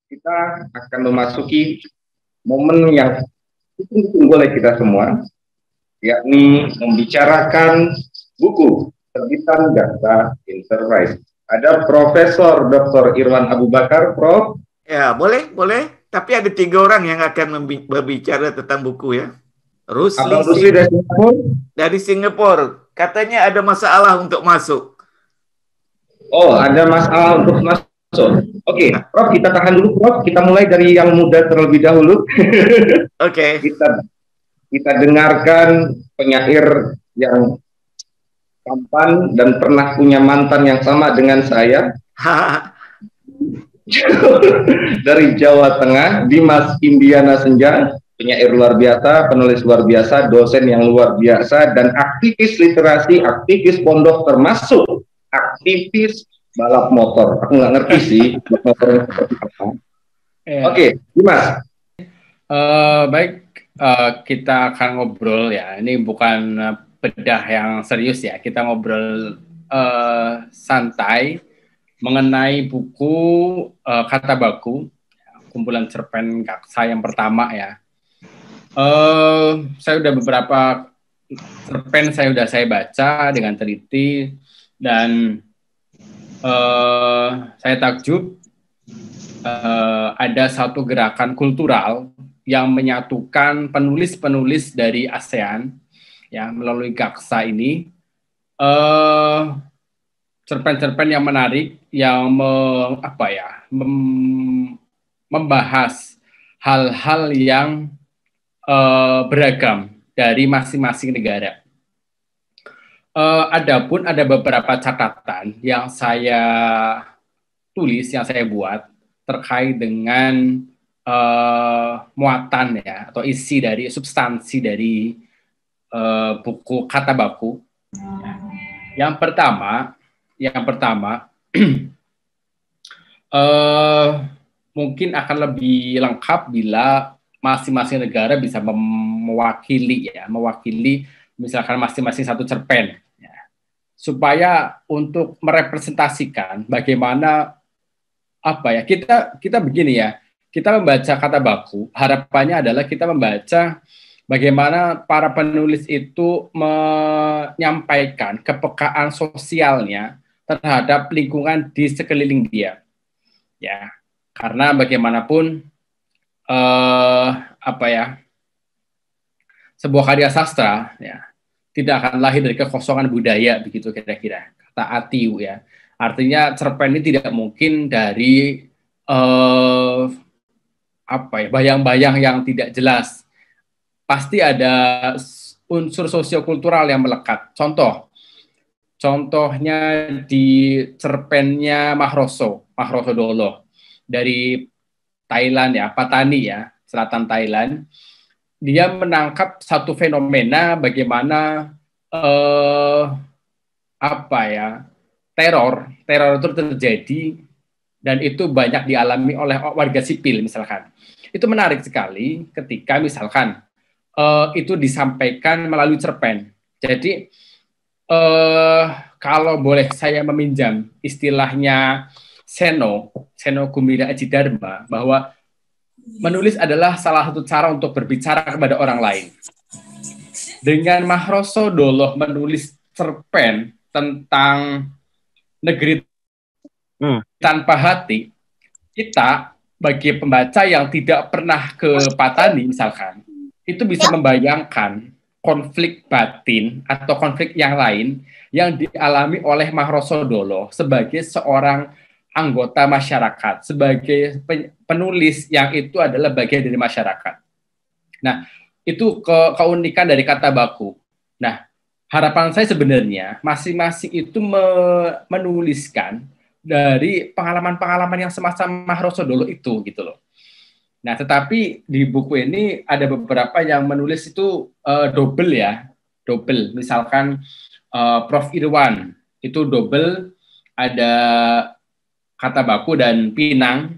kita akan memasuki momen yang ditunggu oleh kita semua, yakni membicarakan buku terbitan Jaksa Enterprise. Ada Profesor Dr. Irwan Abu Bakar, Prof. Ya, boleh. Tapi ada 3 orang yang akan berbicara tentang buku ya. Rusli dari Singapura. Dari Singapura. Katanya ada masalah untuk masuk. Oh, ada masalah untuk masuk. Oke, Prof, kita tahan dulu, Prof. Kita mulai dari yang muda terlebih dahulu. Oke. Kita dengarkan penyair yang tampan dan pernah punya mantan yang sama dengan saya. Dari Jawa Tengah, Dimas Indiana Senja, penyair luar biasa, penulis luar biasa, dosen yang luar biasa, dan aktivis literasi, aktivis pondok, termasuk aktivis balap motor. Aku nggak ngerti sih balap motornya seperti apa. Oke, Dimas. Baik, kita akan ngobrol ya. Ini bukan bedah yang serius ya. Kita ngobrol santai mengenai buku Kata Baku, kumpulan cerpen Gaksa yang pertama ya. Saya udah beberapa cerpen saya baca dengan teliti dan saya takjub ada satu gerakan kultural yang menyatukan penulis-penulis dari ASEAN ya melalui Gaksa ini. Cerpen-cerpen yang menarik yang membahas hal-hal yang beragam dari masing-masing negara. Adapun ada beberapa catatan yang saya tulis, yang saya buat terkait dengan muatan ya atau isi dari substansi dari buku Kata Baku. Yang pertama mungkin akan lebih lengkap bila masing-masing negara bisa mewakili misalkan masing-masing satu cerpen ya, supaya untuk merepresentasikan bagaimana kita begini ya, kita membaca Kata Baku, harapannya adalah kita membaca bagaimana para penulis itu menyampaikan kepekaan sosialnya terhadap lingkungan di sekeliling dia, ya. Karena bagaimanapun sebuah karya sastra, ya, tidak akan lahir dari kekosongan budaya, begitu kira-kira kata Atiu, ya. Artinya cerpen ini tidak mungkin dari bayang-bayang yang tidak jelas. Pasti ada unsur sosiokultural yang melekat. Contohnya di cerpennya Mahroso Dolo dari Thailand ya, Patani ya, selatan Thailand. Dia menangkap satu fenomena bagaimana teror itu terjadi dan itu banyak dialami oleh warga sipil misalkan. Itu menarik sekali ketika misalkan itu disampaikan melalui cerpen. Jadi kalau boleh saya meminjam istilahnya Seno Gumira Aji Dharma, bahwa menulis adalah salah satu cara untuk berbicara kepada orang lain. Dengan Mahroso Dolo menulis cerpen tentang negeri tanpa hati, kita bagi pembaca yang tidak pernah ke Patani misalkan, itu bisa membayangkan konflik batin atau konflik yang lain yang dialami oleh Mahroso Dolo sebagai seorang anggota masyarakat, sebagai penulis yang itu adalah bagian dari masyarakat. Nah, itu keunikan dari Kata Baku. Nah, harapan saya sebenarnya masing-masing itu menuliskan dari pengalaman-pengalaman yang semacam Mahroso Dolo itu, gitu loh. Nah, tetapi di buku ini ada beberapa yang menulis itu double. Misalkan Prof. Irwan itu double, ada Kata Baku dan Pinang.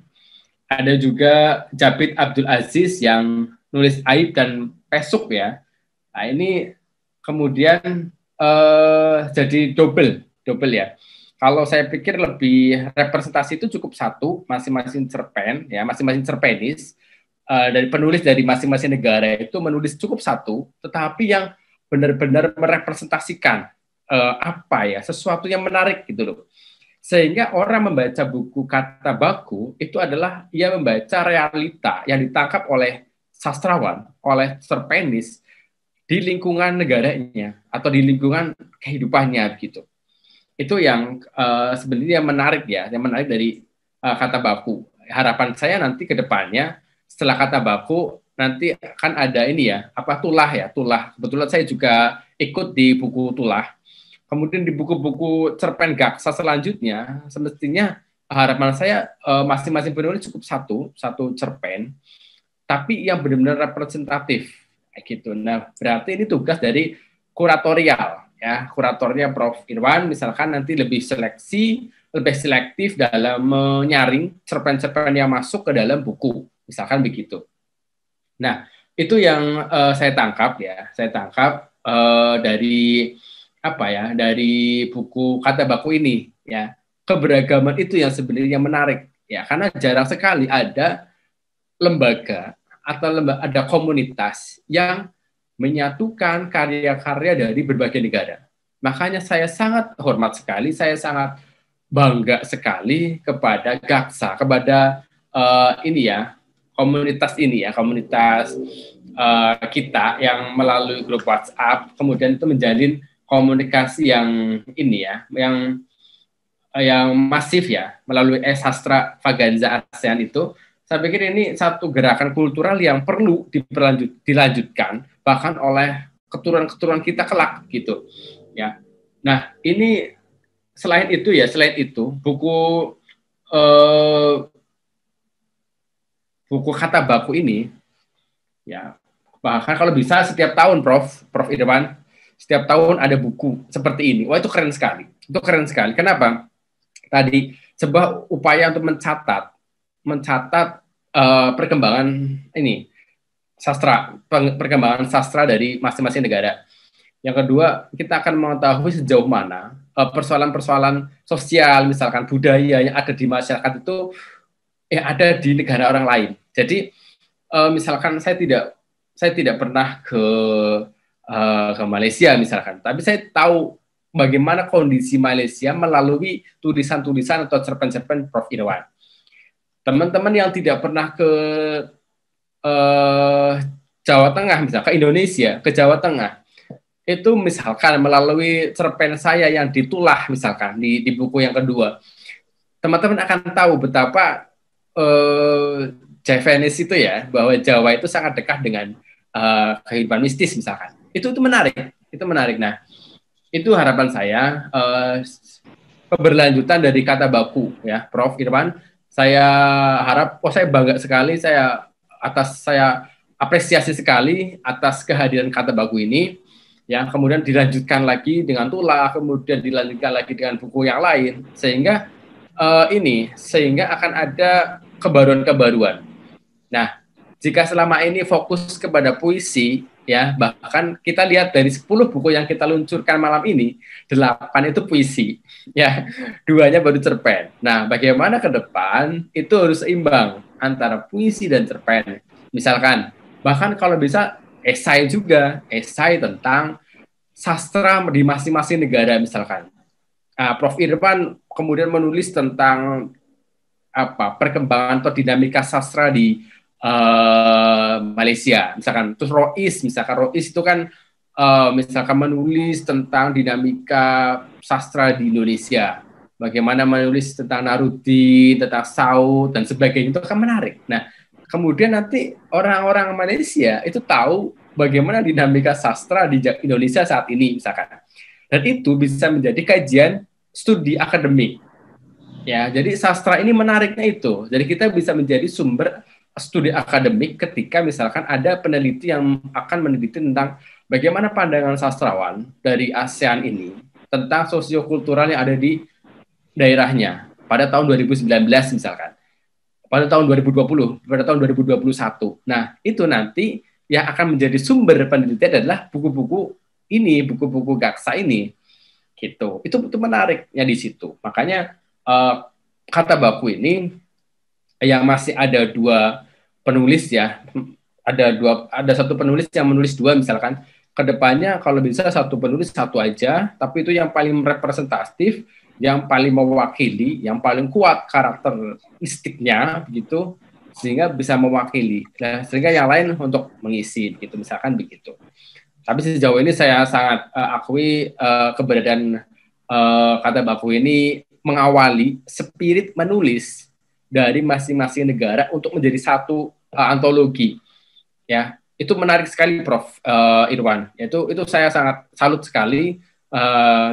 Ada juga Japit Abdul Aziz yang nulis Aib dan Pesuk ya. Nah, ini kemudian jadi double ya. Kalau saya pikir lebih representasi itu cukup satu, masing-masing cerpen, ya, masing-masing cerpenis dari penulis dari masing-masing negara itu menulis cukup satu, tetapi yang benar-benar merepresentasikan apa ya, sesuatu yang menarik gitu loh. Sehingga orang membaca buku Kata Baku itu adalah ia membaca realita yang ditangkap oleh sastrawan, oleh cerpenis di lingkungan negaranya atau di lingkungan kehidupannya gitu. Itu yang sebenarnya menarik ya, yang menarik dari Kata Baku. Harapan saya nanti ke depannya setelah Kata Baku nanti akan ada ini ya, apa Tulah ya, Tulah. Kebetulan saya juga ikut di buku Tulah. Kemudian di buku-buku cerpen Gaksa selanjutnya semestinya harapan saya masing-masing penulis cukup satu cerpen, tapi yang benar-benar representatif kayak gitu. Nah, berarti ini tugas dari kuratorial. Ya, kuratornya Prof. Irwan misalkan nanti lebih selektif dalam menyaring cerpen-cerpen yang masuk ke dalam buku, misalkan begitu. Nah, itu yang saya tangkap ya, dari apa ya, dari buku Kata Baku ini ya. Keberagaman itu yang sebenarnya menarik ya, karena jarang sekali ada lembaga atau ada komunitas yang menyatukan karya-karya dari berbagai negara. Makanya saya sangat hormat sekali, saya sangat bangga sekali kepada Gaksa, kepada komunitas kita yang melalui grup WhatsApp, kemudian itu menjalin komunikasi yang yang masif ya, melalui Sastra Vaganza ASEAN itu. Saya pikir ini satu gerakan kultural yang perlu dilanjutkan bahkan oleh keturunan-keturunan kita kelak gitu ya. Nah, ini selain itu buku Kata Baku ini ya, bahkan kalau bisa setiap tahun Prof Irwan, setiap tahun ada buku seperti ini. Wah, itu keren sekali. Itu keren sekali. Kenapa? Tadi sebuah upaya untuk mencatat perkembangan perkembangan sastra dari masing-masing negara. Yang kedua, kita akan mengetahui sejauh mana persoalan-persoalan sosial, misalkan budaya yang ada di masyarakat itu yang ada di negara orang lain. Jadi, misalkan saya tidak pernah ke Malaysia misalkan, tapi saya tahu bagaimana kondisi Malaysia melalui tulisan-tulisan atau cerpen-cerpen Prof. Irwan. Teman-teman yang tidak pernah ke Jawa Tengah, misalkan ke Indonesia, ke Jawa Tengah, itu misalkan melalui cerpen saya yang ditulah misalkan di buku yang kedua, teman-teman akan tahu betapa Javanese itu ya, bahwa Jawa itu sangat dekat dengan kehidupan mistis misalkan. Itu menarik. Nah, itu harapan saya keberlanjutan dari Kata Baku ya, Prof. Irwan. Saya harap, saya bangga sekali, saya apresiasi sekali atas kehadiran Kata Baku ini, yang kemudian dilanjutkan lagi dengan Tulah, kemudian dilanjutkan lagi dengan buku yang lain, sehingga akan ada kebaruan-kebaruan. Nah, jika selama ini fokus kepada puisi, ya, bahkan kita lihat dari 10 buku yang kita luncurkan malam ini, 8 itu puisi, ya, 2-nya baru cerpen. Nah, bagaimana ke depan itu harus seimbang antara puisi dan cerpen. Misalkan, bahkan kalau bisa esai tentang sastra di masing-masing negara misalkan. Prof. Irwan kemudian menulis tentang perkembangan atau dinamika sastra di Malaysia, misalkan. Terus Rois itu kan misalkan menulis tentang dinamika sastra di Indonesia, bagaimana menulis tentang Narudin, tentang Saud dan sebagainya, itu akan menarik. Nah, kemudian nanti orang-orang Malaysia itu tahu bagaimana dinamika sastra di Indonesia saat ini misalkan, dan itu bisa menjadi kajian studi akademik. Ya, jadi sastra ini menariknya itu. Jadi kita bisa menjadi sumber studi akademik ketika misalkan ada peneliti yang akan meneliti tentang bagaimana pandangan sastrawan dari ASEAN ini tentang sosiokultural yang ada di daerahnya pada tahun 2019 misalkan, pada tahun 2020, pada tahun 2021. Nah, itu nanti yang akan menjadi sumber penelitian adalah buku-buku Gaksa ini. gitu. Itu menariknya di situ. Makanya kata baku ini yang masih ada dua penulis ya, ada satu penulis yang menulis dua misalkan, kedepannya kalau bisa satu penulis satu aja, tapi itu yang paling representatif, yang paling mewakili, yang paling kuat karakteristiknya begitu, sehingga bisa mewakili. Nah, sehingga yang lain untuk mengisi gitu, misalkan begitu. Tapi sejauh ini saya sangat akui keberadaan kata baku ini mengawali spirit menulis dari masing-masing negara untuk menjadi satu antologi. Ya, itu menarik sekali, Prof. Irwan. Itu saya sangat salut sekali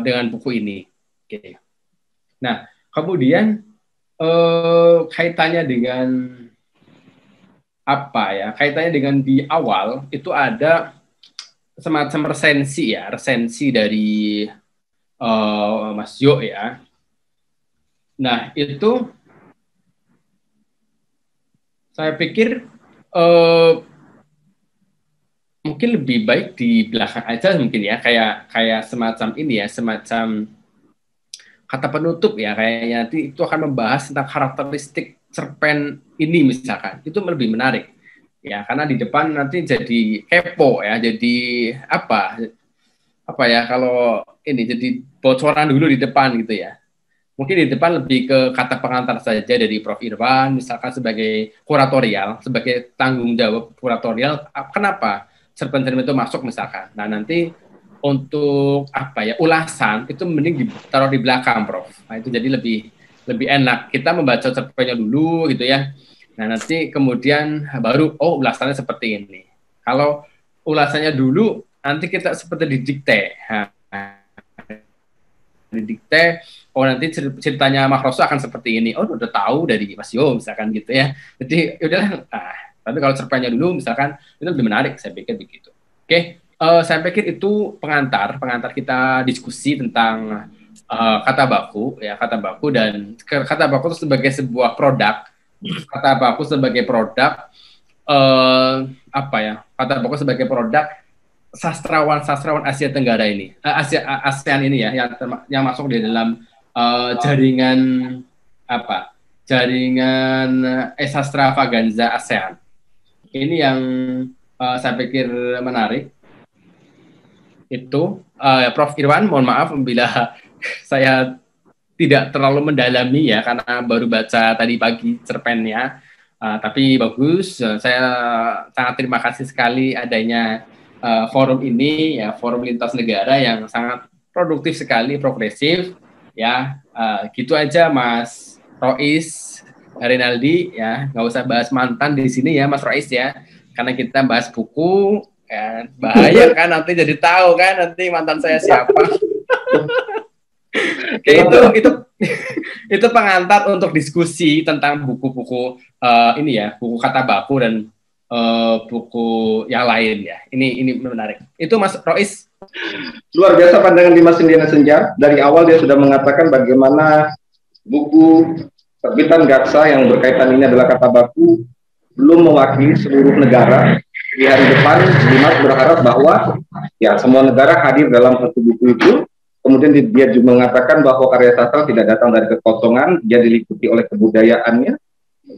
dengan buku ini. Oke. Nah, kemudian kaitannya dengan apa ya? Kaitannya dengan di awal itu ada semacam resensi dari Mas Jo ya. Nah, itu saya pikir mungkin lebih baik di belakang aja mungkin ya, kayak semacam ini ya, semacam kata penutup ya, kayaknya nanti itu akan membahas tentang karakteristik cerpen ini misalkan, itu lebih menarik ya, karena di depan nanti jadi kepo ya, jadi apa ya, kalau ini jadi bocoran dulu di depan gitu ya. Mungkin di depan lebih ke kata pengantar saja dari Prof. Irwan, misalkan sebagai kuratorial, sebagai tanggung jawab kuratorial, kenapa cerpen-cerpen itu masuk misalkan. Nah, nanti untuk apa ya, ulasan itu mending ditaruh di belakang, Prof. Nah, itu jadi lebih enak. Kita membaca cerpennya dulu gitu ya. Nah, nanti kemudian baru ulasannya seperti ini. Kalau ulasannya dulu nanti kita seperti didikte. Didikte, nanti ceritanya Mas Rosso akan seperti ini. Udah tahu dari Mas Yo misalkan gitu ya. Jadi udahlah. Tapi kalau cerpennya dulu misalkan itu lebih menarik, saya pikir begitu. Oke, saya pikir itu pengantar kita diskusi tentang kata baku dan kata baku itu sebagai sebuah produk. Kata baku sebagai produk kata baku sebagai produk sastrawan Asia Tenggara ini, ASEAN ini ya, yang masuk di dalam jaringan Extravaganza ASEAN. Ini yang saya pikir menarik. Itu Prof. Irwan, mohon maaf bila saya tidak terlalu mendalami ya, karena baru baca tadi pagi cerpennya, tapi bagus. Saya sangat terima kasih sekali adanya forum ini ya, forum lintas negara yang sangat produktif sekali, progresif ya. Gitu aja Mas Rois Rinaldi ya, nggak usah bahas mantan di sini ya Mas Rois ya, karena kita bahas buku ya, bahaya kan nanti jadi tahu kan nanti mantan saya siapa. Oke, itu pengantar untuk diskusi tentang buku-buku ini ya, buku kata baku dan buku yang lain ya. Ini menarik. Itu Mas Rois. Luar biasa pandangan Dimas Indiana Senja. Dari awal dia sudah mengatakan bagaimana buku terbitan Gaksa yang berkaitan ini adalah kata baku belum mewakili seluruh negara. Di hari depan Dimas berharap bahwa ya semua negara hadir dalam satu buku itu. Kemudian dia juga mengatakan bahwa karya sastra tidak datang dari kekosongan, dia diliputi oleh kebudayaannya.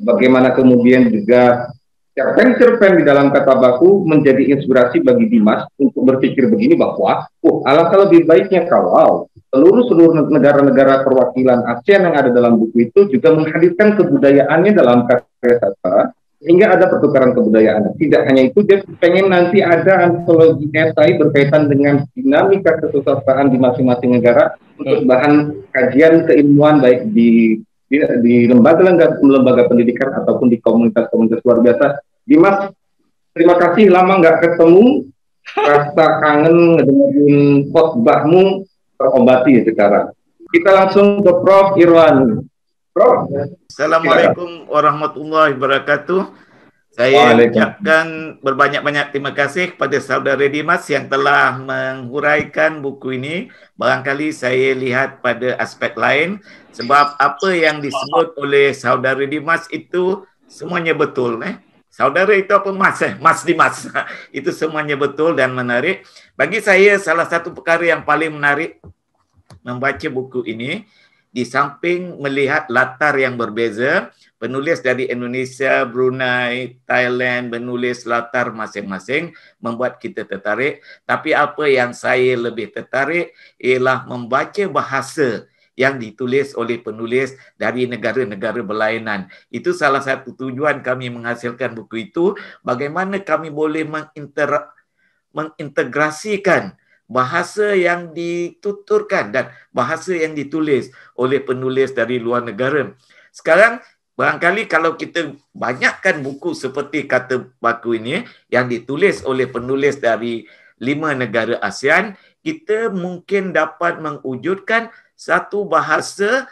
Bagaimana kemudian juga cerpen-cerpen di dalam kata baku menjadi inspirasi bagi Dimas untuk berpikir begini bahwa alangkah lebih baiknya kalau seluruh negara-negara perwakilan ASEAN yang ada dalam buku itu juga menghadirkan kebudayaannya dalam karya sastra, sehingga ada pertukaran kebudayaan. Tidak hanya itu, dia pengen nanti ada antologi esai berkaitan dengan dinamika kesusastraan di masing-masing negara untuk bahan kajian keilmuan baik di lembaga pendidikan ataupun di komunitas-komunitas luar biasa. Dimas, terima kasih, lama nggak ketemu, rasa kangen ngedengerin khotbahmu terobati sekarang. Kita langsung ke Prof. Irwan. Prof. Assalamualaikum warahmatullahi wabarakatuh. Saya ucapkan berbanyak-banyak terima kasih kepada saudara Dimas yang telah menguraikan buku ini. Barangkali saya lihat pada aspek lain, sebab apa yang disebut oleh saudara Dimas itu semuanya betul. Saudara itu apa Mas Dimas. Itu semuanya betul dan menarik. Bagi saya salah satu perkara yang paling menarik membaca buku ini, di samping melihat latar yang berbeza, penulis dari Indonesia, Brunei, Thailand, menulis latar masing-masing, membuat kita tertarik. Tapi apa yang saya lebih tertarik ialah membaca bahasa yang ditulis oleh penulis dari negara-negara berlainan. Itu salah satu tujuan kami menghasilkan buku itu, bagaimana kami boleh mengintegrasikan bahasa yang dituturkan dan bahasa yang ditulis oleh penulis dari luar negara. Sekarang, barangkali kalau kita banyakkan buku seperti Kata Baku ini yang ditulis oleh penulis dari 5 negara ASEAN, kita mungkin dapat mewujudkan satu bahasa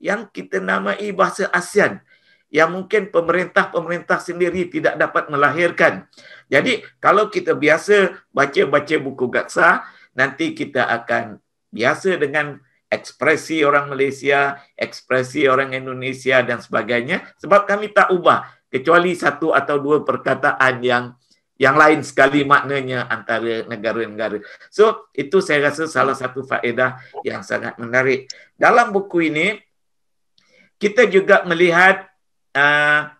yang kita namai bahasa ASEAN, yang mungkin pemerintah-pemerintah sendiri tidak dapat melahirkan. Jadi, kalau kita biasa baca-baca buku Gaksa, nanti kita akan biasa dengan ekspresi orang Malaysia, ekspresi orang Indonesia dan sebagainya, sebab kami tak ubah kecuali 1 atau 2 perkataan yang lain sekali maknanya antara negara-negara. So, itu saya rasa salah satu faedah yang sangat menarik. Dalam buku ini, kita juga melihat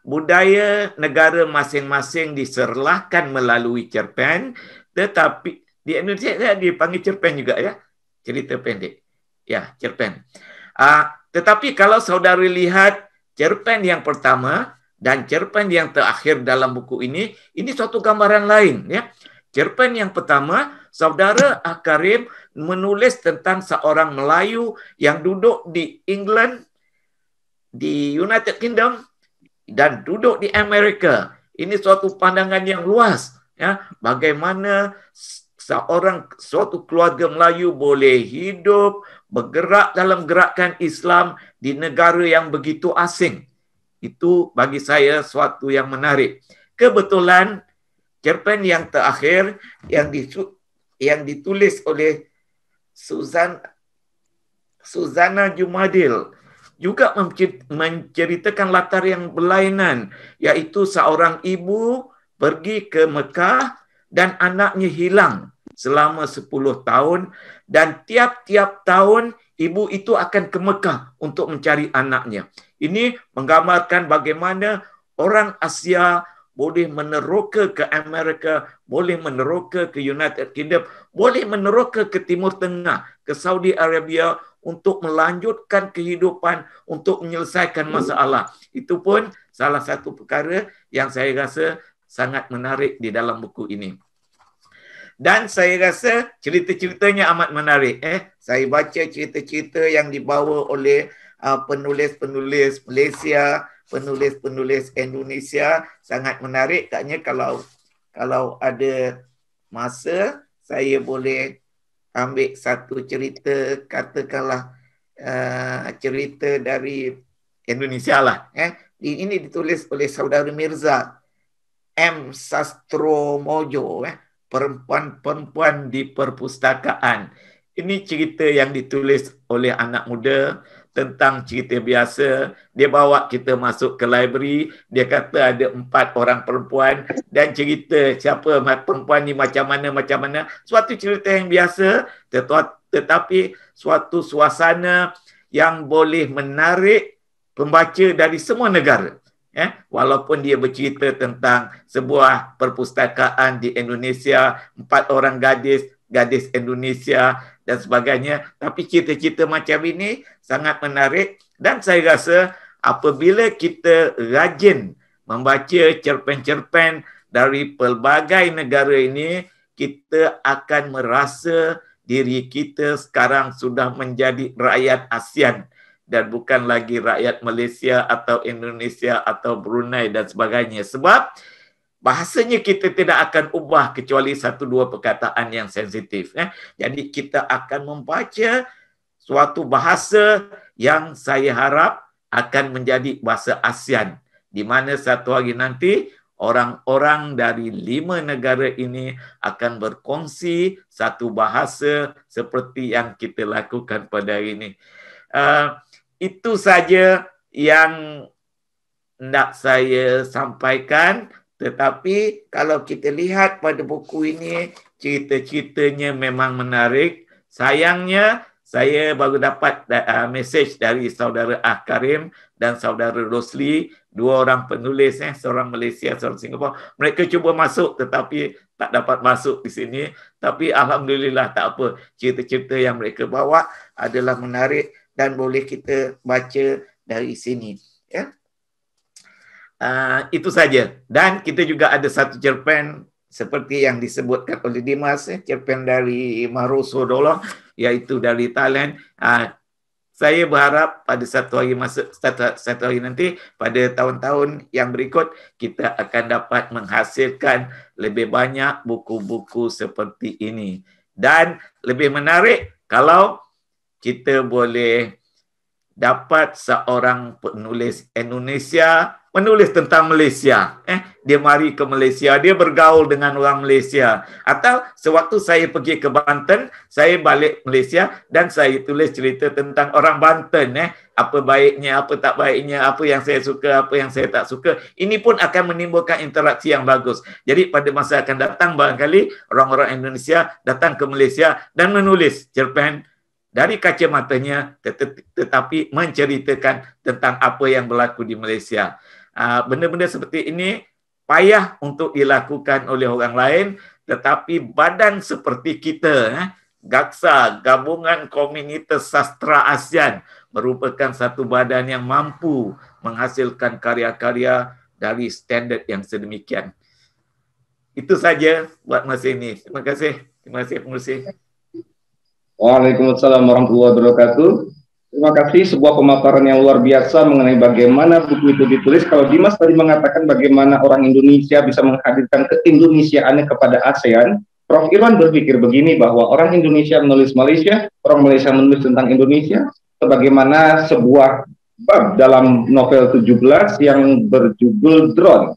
budaya negara masing-masing diserlahkan melalui cerpen, tetapi di Indonesia dipanggil cerpen juga ya, cerita pendek. Ya, cerpen. Tetapi kalau saudara lihat cerpen yang pertama dan cerpen yang terakhir dalam buku ini suatu gambaran lain ya. Cerpen yang pertama, saudara Akarim menulis tentang seorang Melayu yang duduk di England, di United Kingdom dan duduk di Amerika. Ini suatu pandangan yang luas ya, bagaimana suatu keluarga Melayu boleh hidup, bergerak dalam gerakan Islam di negara yang begitu asing. Itu bagi saya suatu yang menarik. Kebetulan cerpen yang terakhir yang ditulis oleh Suzana Jumadil juga menceritakan latar yang berlainan, yaitu seorang ibu pergi ke Mekah dan anaknya hilang selama 10 tahun, dan tiap-tiap tahun ibu itu akan ke Mekah untuk mencari anaknya. Ini menggambarkan bagaimana orang Asia boleh meneroka ke Amerika, boleh meneroka ke United Kingdom, boleh meneroka ke Timur Tengah, ke Saudi Arabia untuk melanjutkan kehidupan, untuk menyelesaikan masalah. Itu pun salah satu perkara yang saya rasa sangat menarik di dalam buku ini. Dan saya rasa cerita-ceritanya amat menarik. Saya baca cerita-cerita yang dibawa oleh penulis-penulis Malaysia, penulis-penulis Indonesia, sangat menarik. Katanya kalau ada masa, saya boleh ambil satu cerita, katakanlah cerita dari Indonesia lah. Ini ditulis oleh saudara Mirza M. Sastromojo, Perempuan-perempuan di Perpustakaan. Ini cerita yang ditulis oleh anak muda tentang cerita biasa. Dia bawa kita masuk ke library, dia kata ada 4 orang perempuan dan cerita siapa perempuan ni macam mana. Suatu cerita yang biasa, tetapi suatu suasana yang boleh menarik pembaca dari semua negara. Walaupun dia bercerita tentang sebuah perpustakaan di Indonesia, 4 orang gadis Indonesia dan sebagainya, tapi cerita-cerita macam ini sangat menarik, dan saya rasa apabila kita rajin membaca cerpen-cerpen dari pelbagai negara ini, kita akan merasa diri kita sekarang sudah menjadi rakyat ASEAN dan bukan lagi rakyat Malaysia atau Indonesia atau Brunei dan sebagainya. Sebab bahasanya kita tidak akan ubah kecuali 1-2 perkataan yang sensitif. Jadi kita akan membaca suatu bahasa yang saya harap akan menjadi bahasa ASEAN, di mana satu hari nanti orang-orang dari 5 negara ini akan berkongsi satu bahasa seperti yang kita lakukan pada hari ini. Itu saja yang nak saya sampaikan. Tetapi kalau kita lihat pada buku ini, cerita-ceritanya memang menarik. Sayangnya saya baru dapat message dari saudara Karim dan saudara Rosli, dua orang penulis, seorang Malaysia, seorang Singapura. Mereka cuba masuk tetapi tak dapat masuk di sini. Tapi alhamdulillah tak apa. Cerita-cerita yang mereka bawa adalah menarik dan boleh kita baca dari sini. Ya. Itu saja. Dan kita juga ada satu cerpen seperti yang disebutkan oleh Dimas, cerpen dari Mahroso Dollah, iaitu dari Thailand. Saya berharap pada satu hari nanti, pada tahun-tahun yang berikut, kita akan dapat menghasilkan lebih banyak buku-buku seperti ini. Dan lebih menarik kalau kita boleh dapat seorang penulis Indonesia menulis tentang Malaysia. Dia mari ke Malaysia, dia bergaul dengan orang Malaysia. Atau sewaktu saya pergi ke Banten, saya balik Malaysia dan saya tulis cerita tentang orang Banten. Apa baiknya, apa tak baiknya, apa yang saya suka, apa yang saya tak suka. Ini pun akan menimbulkan interaksi yang bagus. Jadi pada masa akan datang, barangkali orang-orang Indonesia datang ke Malaysia dan menulis cerpen dari kacamatanya, tetapi menceritakan tentang apa yang berlaku di Malaysia. Benda-benda seperti ini payah untuk dilakukan oleh orang lain, tetapi badan seperti kita, GAKSA, Gabungan Komunitas Sastra ASEAN, merupakan satu badan yang mampu menghasilkan karya-karya dari standard yang sedemikian. Itu saja buat masa ini. Terima kasih. Terima kasih, pengurusi. Waalaikumsalam warahmatullahi wabarakatuh. Terima kasih, sebuah pemaparan yang luar biasa mengenai bagaimana buku itu ditulis. Kalau Dimas tadi mengatakan bagaimana orang Indonesia bisa menghadirkan keindonesiaannya kepada ASEAN, Prof. Irwan berpikir begini, bahwa orang Indonesia menulis Malaysia, orang Malaysia menulis tentang Indonesia, sebagaimana sebuah bab dalam novel 17 yang berjudul Drone.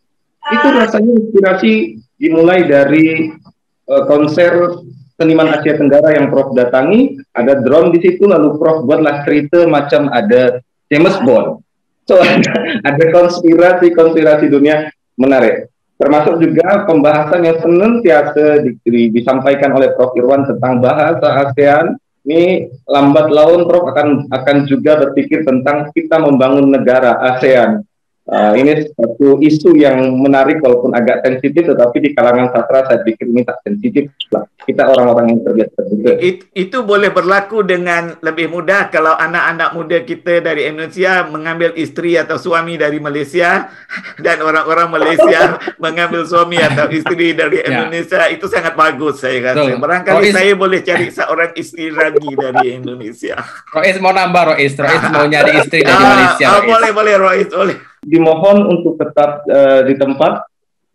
Itu rasanya inspirasi dimulai dari konser seniman Asia Tenggara yang Prof datangi, ada drone di situ, lalu Prof buatlah cerita macam ada James Bond. So ada konspirasi dunia menarik. Termasuk juga pembahasan yang senantiasa disampaikan oleh Prof Irwan tentang bahasa ASEAN. Ini lambat laun Prof akan juga berpikir tentang kita membangun negara ASEAN. Ini satu isu yang menarik walaupun agak sensitif, tetapi di kalangan sastra saya pikir ini tak sensitif lah. Kita orang-orang yang terbiasa juga. Itu boleh berlaku dengan lebih mudah kalau anak-anak muda kita dari Indonesia mengambil isteri atau suami dari Malaysia dan orang-orang Malaysia mengambil suami atau isteri dari Indonesia. Itu sangat bagus saya rasa. Barangkali saya boleh cari seorang isteri lagi dari Indonesia. Rois mau nambah, Rois mau nyari istri dari Malaysia. Boleh Rois, boleh. Dimohon untuk tetap di tempat.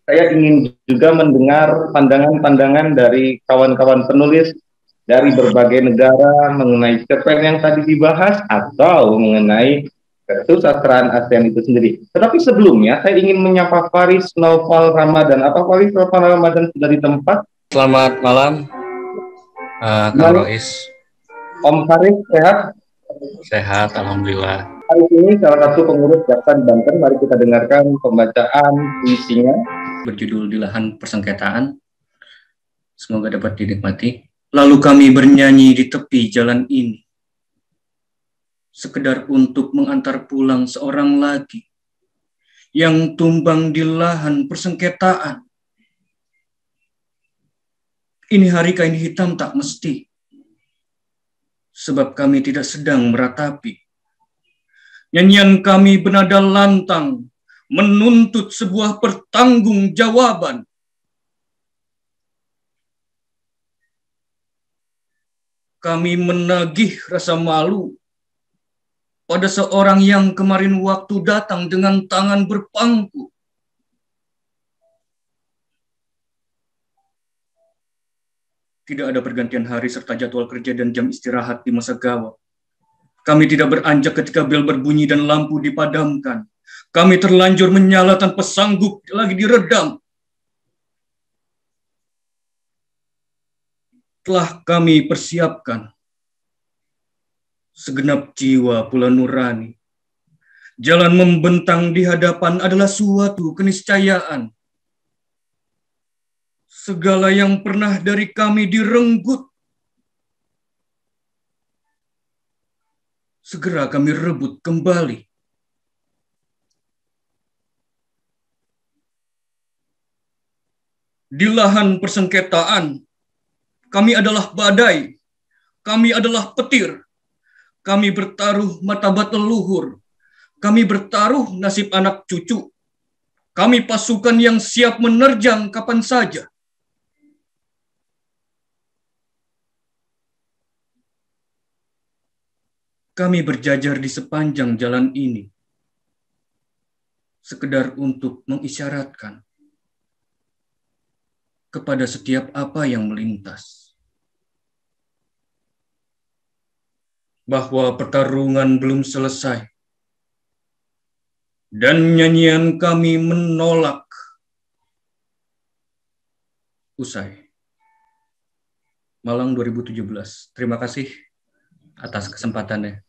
Saya ingin juga mendengar pandangan-pandangan dari kawan-kawan penulis dari berbagai negara mengenai cerpen yang tadi dibahas atau mengenai kesusastraan ASEAN itu sendiri. Tetapi sebelumnya saya ingin menyapa Faris Naufal Ramadan. Apa Faris Naufal Ramadan sudah di tempat? Selamat malam, Kang Rois. Om Faris sehat? Sehat, alhamdulillah. Hari ini salah satu pengurus Jaksa di Banten, mari kita dengarkan pembacaan puisinya. Berjudul Di Lahan Persengketaan. Semoga dapat dinikmati. Lalu kami bernyanyi di tepi jalan ini, sekedar untuk mengantar pulang seorang lagi yang tumbang di lahan persengketaan. Ini hari kain hitam tak mesti, sebab kami tidak sedang meratapi. Nyanyian kami bernada lantang, menuntut sebuah pertanggungjawaban. Kami menagih rasa malu pada seorang yang kemarin waktu datang dengan tangan berpangku. Tidak ada pergantian hari serta jadwal kerja dan jam istirahat di masa gawat. Kami tidak beranjak ketika bel berbunyi dan lampu dipadamkan. Kami terlanjur menyala tanpa sanggup lagi diredam. Telah kami persiapkan segenap jiwa pula nurani. Jalan membentang di hadapan adalah suatu keniscayaan. Segala yang pernah dari kami direnggut segera kami rebut kembali. Di lahan persengketaan, kami adalah badai, kami adalah petir, kami bertaruh martabat leluhur, kami bertaruh nasib anak cucu, kami pasukan yang siap menerjang kapan saja. Kami berjajar di sepanjang jalan ini, sekedar untuk mengisyaratkan kepada setiap apa yang melintas bahwa pertarungan belum selesai dan nyanyian kami menolak usai. Malang 2017. Terima kasih atas kesempatannya.